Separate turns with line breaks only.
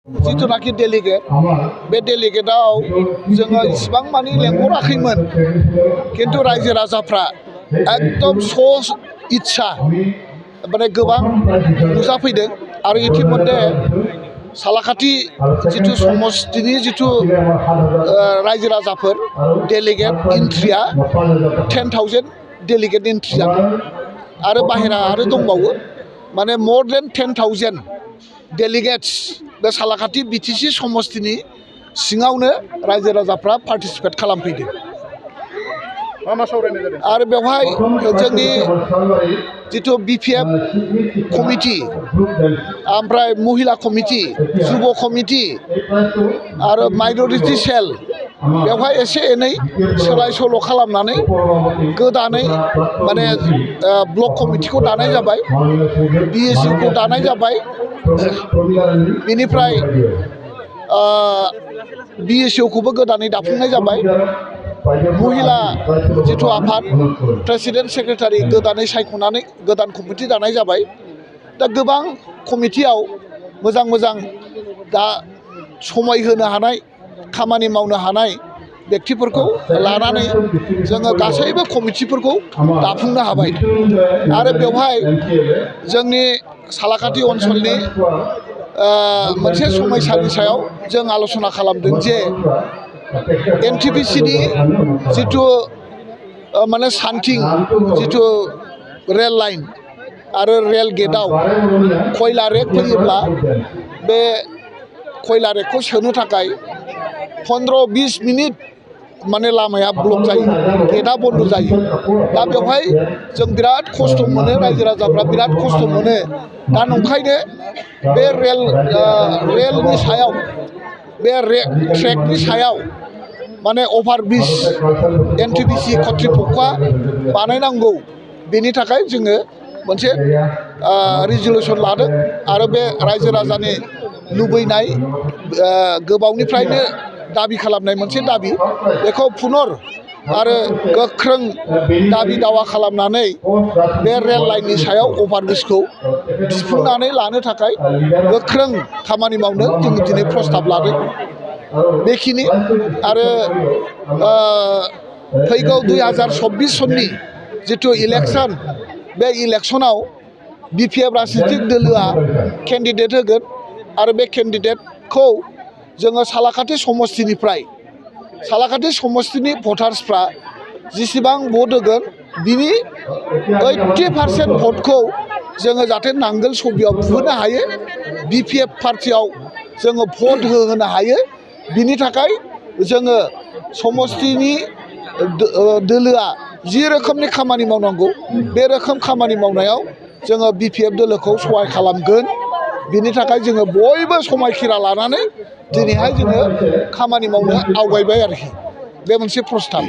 जिथुनाखि डेलिगेट बे डेलिगेटआव जोङो इसिबां मानि लेंहराखैमोन किन्तु रायजो राजाफ्रा एकदम इच्छा माने गोबां नुजाफैदों आरो इतिमध्ये सालाकाटि जिथु समस्तिनि जिथु रायजो राजाफोर डेलिगेट एन्ट्रिया 10,000 डेलिगेट एन्ट्रि जादों आरो बाहेरा आरो दंबावो माने more than 10,000 डेलिगेट्स बे सालाकाटि बिटिसि समस्तिनि सिङावनो रायजो राजाफ्रा पार्टिसिपेट खालामफैदों आरो बेवहाय जोंनि जिथु BPF कमिटि ओमफ्राय महिला कमिटि जुब कमिटि आरो माइनरिटि सेल बेवहाय एसे एनै सोलाय सोल' खालामनानै गोदानै माने ब्लक कमिटिखौ दानाय जाबाय BSU खौ दानाय जाबाय बेनिफ्राय BSU खौबो गोदानै दाफुंनाय जाबाय महिला जिथु आफाद प्रेसिडेन्ट सेक्रेटारि गोदानै सायख'नानै गोदान कमिटि दानाय जाबाय दा गोबां कमिटियाव मोजां मोजां दा समाय होनो हानाय खामानि मावनो हानाय व्यक्तिफोरखौ लानानै जोङो गासैबो कमिटिफोरखौ दाफुंनो हाबाय आरो बेवहाय जोंनि सालाकाटि ओनसोलनि मोनसे समयसानि सायाव जों आलोचना खालामदों जे NTPCनि जिथु माने सानथिं जिथु रेल लाइन आरो रेल गेटआव खयला रेक फैयोब्ला बे खयला रेकखौ सोनो थाखाय 15-20 मिनिट माने लामाया ब्लक जायो गेटआ बन्द जायो दा बेवहाय जों बिराद खस्थ' मोनो रायजो राजाफ्रा बिराद खस्थ' मोनो दा नंखायनो बे रेलनि सायाव बे ट्रेकनि सायाव माने अभारब्रिज NTPC कर्तृपक्षआ बानायनांगौ बेनि थाखाय जोङो मोनसे रिजलिउसन लादों आरो बे रायजो राजानि लुबैनाय गोबावनिफ्रायनो दाबि खालामनाय मोनसे दाबि बेखौ पुनर आरो गोख्रों दाबि दावा खालामनानै बे रेल लाइननि सायाव अभारब्रिजखौ दिहुननानै लानो थाखाय गोख्रों खामानि मावनो जों दिनै प्रस्ताब लादों बेखिनि आरो फैगौ 2024 सननि जिथु इलेक्सन बे इलेक्सनाव BPF राजनितिक दोलोआ केन्डिडेट होगोन आरो बे केन्डिडेटखौ जोङो सालाकाटि समस्तिनिफ्राय सालाकाटि समस्तिनि भटार्सफ्रा जेसेबां भट होगोन बिनि 80% भटखौ जोङो जाहाथे नांगोल सबियाव बुहोनो हायो BPF पार्टियाव जोङो भट होहोनो हायो बिनि थाखाय जोङो समस्तिनि दोलोआ जि रोखोमनि खामानि मावनांगौ बे रोखोम खामानि मावनायाव जोङो BPF दोलोखौ सहाय खालामगोन बिनि थाखाय जोङो बयबो समायखिरा लानानै दिनैहाय जोङो खामानि मावनो आवगायबाय आरोखि बे मोनसे प्रस्ताब